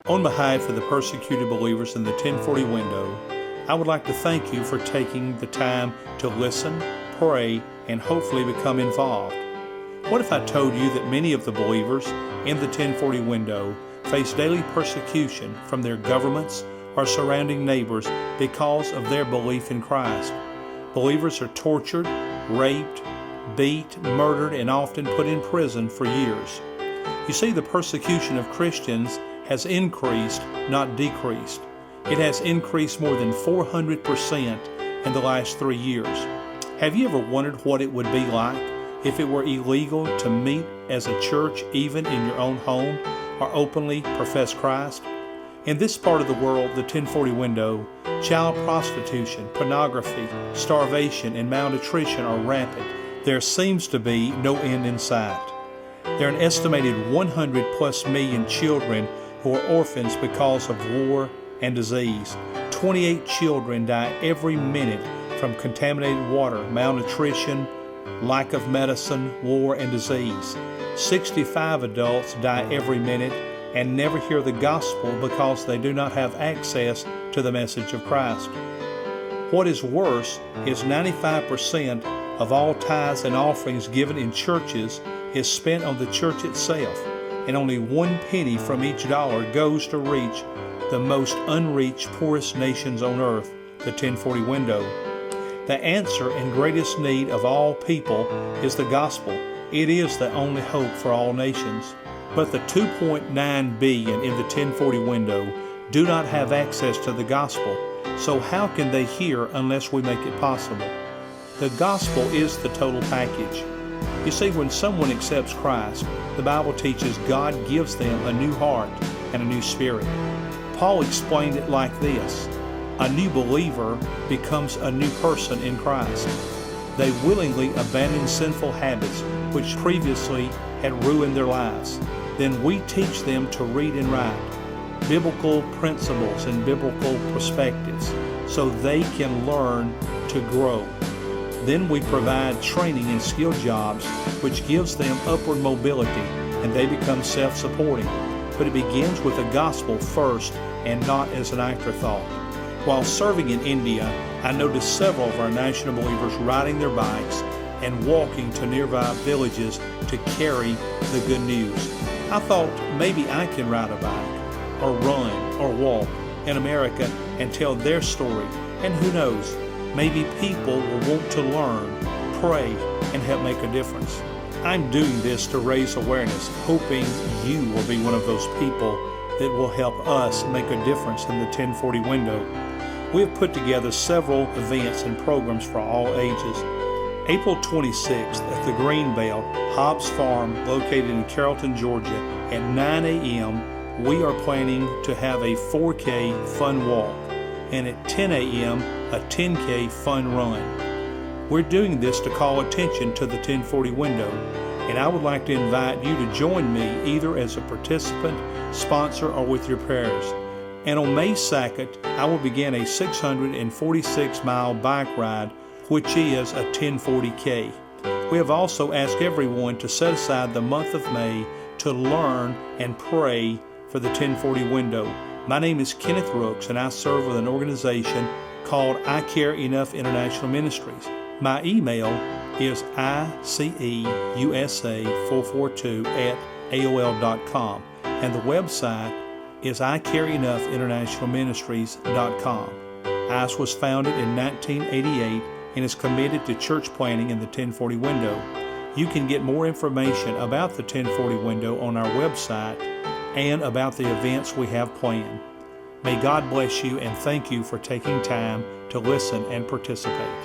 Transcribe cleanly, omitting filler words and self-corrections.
On behalf of the persecuted believers in the 1040 window, I would like to thank you for taking the time to listen, pray, and hopefully become involved. What if I told you that many of the believers in the 1040 window face daily persecution from their governments or surrounding neighbors because of their belief in Christ? Believers are tortured, raped, beat, murdered, and often put in prison for years. You see, the persecution of Christians has increased, not decreased. It has increased more than 400% in the last 3 years. Have you ever wondered what it would be like if it were illegal to meet as a church even in your own home or openly profess Christ? In this part of the world, the 1040 window, child prostitution, pornography, starvation, and malnutrition are rampant. There seems to be no end in sight. There are an estimated 100 plus million children who are orphans because of war and disease. 28 children die every minute from contaminated water, malnutrition, lack of medicine, war, and disease. 65 adults die every minute and never hear the gospel because they do not have access to the message of Christ. What is worse is 95% of all tithes and offerings given in churches is spent on the church itself, and only 1 penny from each dollar goes to reach the most unreached, poorest nations on earth, the 1040 window. The answer and greatest need of all people is the gospel. It is the only hope for all nations. But the 2.9 billion in the 1040 window do not have access to the gospel, so how can they hear unless we make it possible? The gospel is the total package. You see, when someone accepts Christ, the Bible teaches God gives them a new heart and a new spirit. Paul explained it like this: a new believer becomes a new person in Christ. They willingly abandon sinful habits which previously had ruined their lives. Then we teach them to read and write, biblical principles and biblical perspectives, so they can learn to grow. Then we provide training and skill jobs which gives them upward mobility and they become self-supporting. But it begins with the gospel first and not as an afterthought. While serving in India, I noticed several of our national believers riding their bikes and walking to nearby villages to carry the good news. I thought maybe I can ride a bike or run or walk in America and tell their story, and who knows, maybe people will want to learn, pray, and help make a difference. I'm doing this to raise awareness, hoping you will be one of those people that will help us make a difference in the 1040 window. We have put together several events and programs for all ages. April 26th at the Greenbelt Hobbs Farm, located in Carrollton, Georgia, at 9 a.m., we are planning to have a 4K fun walk, and at 10 a.m., a 10K fun run. We're doing this to call attention to the 1040 window, and I would like to invite you to join me either as a participant, sponsor, or with your prayers. And on May 2nd, I will begin a 646-mile bike ride, which is a 1040K. We have also asked everyone to set aside the month of May to learn and pray for the 1040 window. My name is Kenneth Rooks, and I serve with an organization called I Care Enough International Ministries. My email is iceusa442@aol.com, and the website is icareenoughinternationalministries.com. ICE was founded in 1988 and is committed to church planting in the 1040 window. You can get more information about the 1040 window on our website and about the events we have planned. May God bless you, and thank you for taking time to listen and participate.